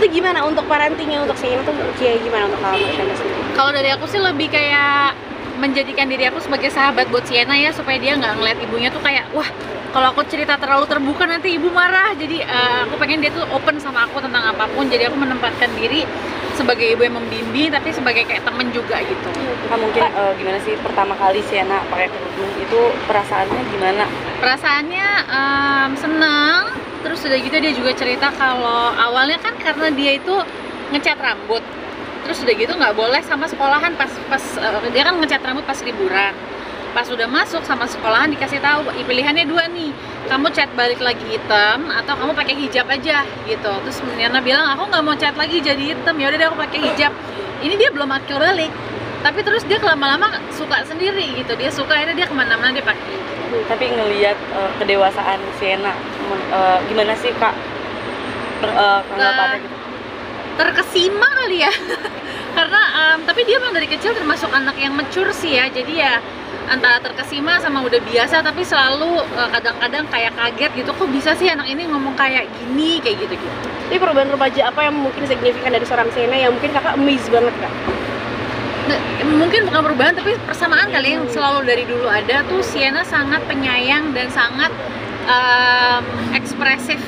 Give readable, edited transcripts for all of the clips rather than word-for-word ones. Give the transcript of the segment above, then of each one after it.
Itu gimana untuk parentingnya untuk Sienna tuh kayak gimana untuk Kak Marshanda sendiri? Kalau dari aku sih lebih kayak menjadikan diri aku sebagai sahabat buat Sienna ya, supaya dia nggak ngeliat ibunya tuh kayak wah kalau aku cerita terlalu terbuka nanti ibu marah. Jadi aku pengen dia tuh open sama aku tentang apapun. Jadi aku menempatkan diri sebagai ibu yang membimbing tapi sebagai kayak temen juga gitu. Kak, mungkin gimana sih pertama kali Sienna pakai kerudung itu perasaannya gimana? Perasaannya senang. Terus udah gitu dia juga cerita kalau awalnya kan karena dia itu ngecat rambut, terus udah gitu nggak boleh sama sekolahan pas dia kan ngecat rambut pas liburan. Pas udah masuk sama sekolahan dikasih tahu pilihannya dua nih, kamu cat balik lagi hitam atau kamu pakai hijab aja gitu. Terus Yana bilang aku nggak mau cat lagi jadi hitam, ya udah deh aku pakai hijab. Ini dia belum akil balik, tapi terus dia lama-lama suka sendiri gitu, dia suka akhirnya dia kemana-mana dia pakai. Tapi ngelihat kedewasaan Sienna, gimana sih Kak tanggapannya gitu? Terkesima kali ya karena tapi dia memang dari kecil termasuk anak yang mature sih ya, jadi ya antara terkesima sama udah biasa, tapi selalu kadang-kadang kayak kaget gitu, kok bisa sih anak ini ngomong kayak gini, kayak gitu-gitu. Tapi perubahan remaja apa yang mungkin signifikan dari seorang Sienna yang mungkin kakak amazed banget Kak? Mungkin bukan perubahan tapi persamaan kali yang selalu dari dulu ada tuh. Sienna sangat penyayang dan sangat ekspresif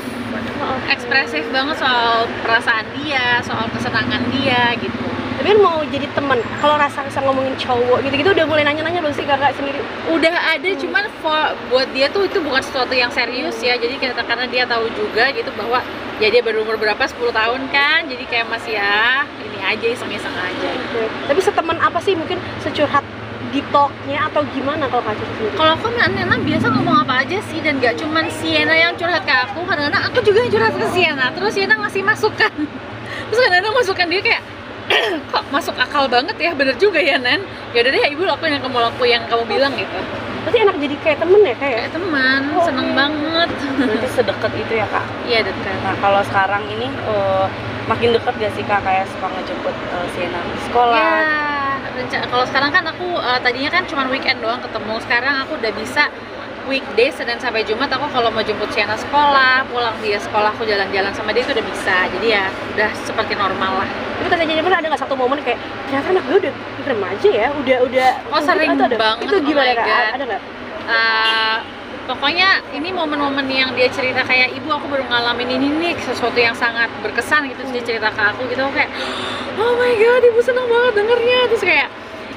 banget soal perasaan dia, soal kesenangan dia gitu. Tapi kan mau jadi teman, kalau rasa ngomongin cowok gitu-gitu udah mulai nanya-nanya belum sih kakak sendiri? Udah ada, cuman buat dia tuh itu bukan sesuatu yang serius ya. Jadi karena dia tahu juga gitu bahwa ya dia baru umur berapa, 10 tahun kan, jadi kayak masih ya ini aja, iseng-iseng aja. Tapi seteman apa sih mungkin securhat di talknya atau gimana kalau kak sendiri? Kalau aku Nana biasa ngomong apa aja sih, dan gak cuman Sienna yang curhat ke aku, kadang-kadang aku juga yang curhat ke Sienna. Terus Sienna ngasih masukan, terus kadang-kadang masukan dia kayak kok masuk akal banget ya, bener juga ya Nan, ya udah deh ibu lakuin yang kamu bilang gitu. Berarti enak jadi kayak temen ya kayak teman, seneng banget. Berarti sedekat itu ya Kak? Iya dekat. Nah kalau sekarang ini makin dekat gak sih Kak, kayak suka ngejemput Sienna di sekolah? Ya, kalau sekarang kan aku tadinya kan cuma weekend doang ketemu, sekarang aku udah bisa weekday Senin sampai Jumat. Aku kalau mau jemput Sienna sekolah, pulang dia sekolah, aku jalan-jalan sama dia itu udah bisa. Jadi ya udah seperti normal lah. Tapi tanya Jennifer ada nggak satu momen kayak ternyata anak gue udah remaja ya, udah sering banget. Itu gimana oh Kak? Ada nggak? Pokoknya ini momen-momen yang dia cerita kayak ibu aku baru ngalamin ini nih, sesuatu yang sangat berkesan gitu. Dia cerita ke aku gitu kayak oh my god ibu seneng banget dengernya. Terus kayak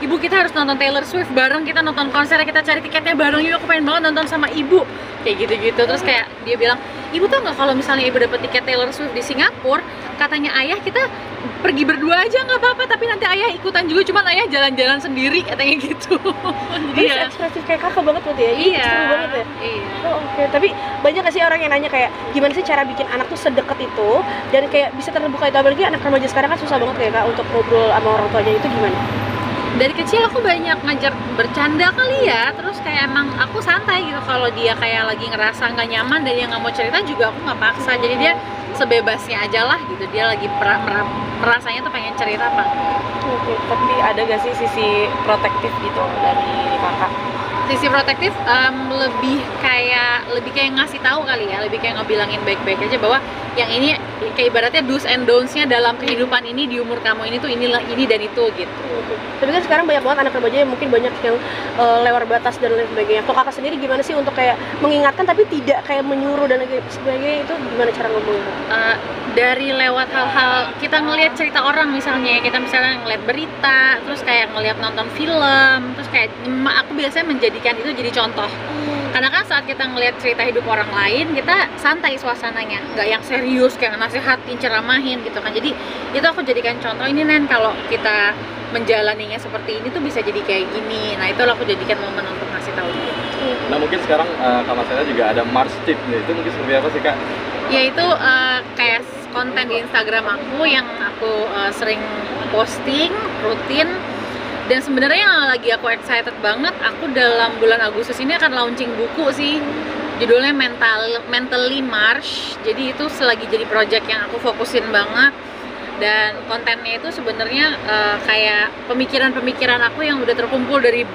ibu kita harus nonton Taylor Swift bareng, kita nonton konser, kita cari tiketnya bareng yuk, aku pengen banget nonton sama ibu, kayak gitu-gitu. Terus kayak dia bilang ibu tau nggak kalau misalnya ibu dapet tiket Taylor Swift di Singapura, katanya ayah kita pergi berdua aja nggak apa-apa, tapi nanti ayah ikutan juga, cuman ayah jalan-jalan sendiri katanya gitu. Jadi ya ekspresif kayak kakak banget berarti ya? Iya, seru banget ya? Iya. Oh, oke. Tapi banyak gak sih orang yang nanya kayak gimana sih cara bikin anak tuh sedekat itu dan kayak bisa terbuka itu, apalagi anak remaja sekarang kan susah banget kayak Kak untuk ngobrol sama orang tuanya, itu gimana? Dari kecil aku banyak ngajak bercanda kali ya, terus kayak emang aku santai gitu. Kalau dia kayak lagi ngerasa nggak nyaman dan dia nggak mau cerita juga aku nggak paksa, jadi dia sebebasnya aja lah gitu. Dia lagi merasanya tuh pengen cerita apa. Oke, tapi ada gak sih sisi protektif gitu dari kakak? Sisi protektif lebih kayak ngasih tahu kali ya, lebih kayak ngebilangin baik-baik aja bahwa yang ini kayak ibaratnya do's and don'ts-nya dalam kehidupan ini di umur kamu ini tuh ini dan itu gitu. Tapi kan sekarang banyak banget anak remaja yang mungkin banyak yang lewat batas dan lain sebagainya. Kalau kakak sendiri gimana sih untuk kayak mengingatkan tapi tidak kayak menyuruh dan lain sebagainya, itu gimana cara ngomongnya? Dari lewat hal-hal kita ngelihat cerita orang, misalnya kita ngelihat berita, terus kayak ngelihat nonton film, terus kayak aku biasanya menjadikan itu jadi contoh. Karena kan saat kita ngelihat cerita hidup orang lain, kita santai suasananya, nggak yang serius kayak nasihatin, ceramahin gitu kan. Jadi itu aku jadikan contoh, ini Nen kalau kita menjalaninya seperti ini tuh bisa jadi kayak gini. Nah itu aku jadikan momen untuk ngasih tahu dia. Nah mungkin sekarang Kak Marshanda juga ada Mars Tip nih, itu mungkin seperti apa sih Kak? Ya itu kayak konten di Instagram aku yang aku sering posting rutin. Dan sebenarnya yang lagi aku excited banget, aku dalam bulan Agustus ini akan launching buku sih, judulnya Mentally Marsh. Jadi itu selagi jadi project yang aku fokusin banget, dan kontennya itu sebenarnya kayak pemikiran-pemikiran aku yang udah terkumpul dari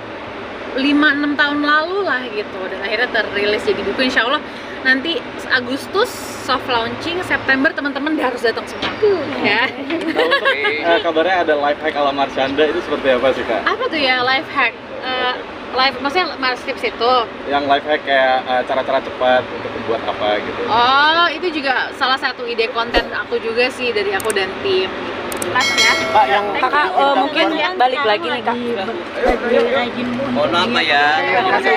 5-6 tahun lalu lah gitu, dan akhirnya terrilis jadi buku. Insya Allah nanti Agustus soft launching, September teman-teman harus datang semua ya. Nah, untuk kabarnya ada life hack ala Marshanda, itu seperti apa sih Kak? Apa tuh ya life hack? Maksudnya Mars Tips itu? Yang life hack kayak cara-cara cepat untuk membuat apa gitu. Oh, itu juga salah satu ide konten aku juga sih, dari aku dan tim gitu. Mas ya. Kak, yang Kakak mungkin balik lagi nih Kak. mohon apa ya? Terima kasih.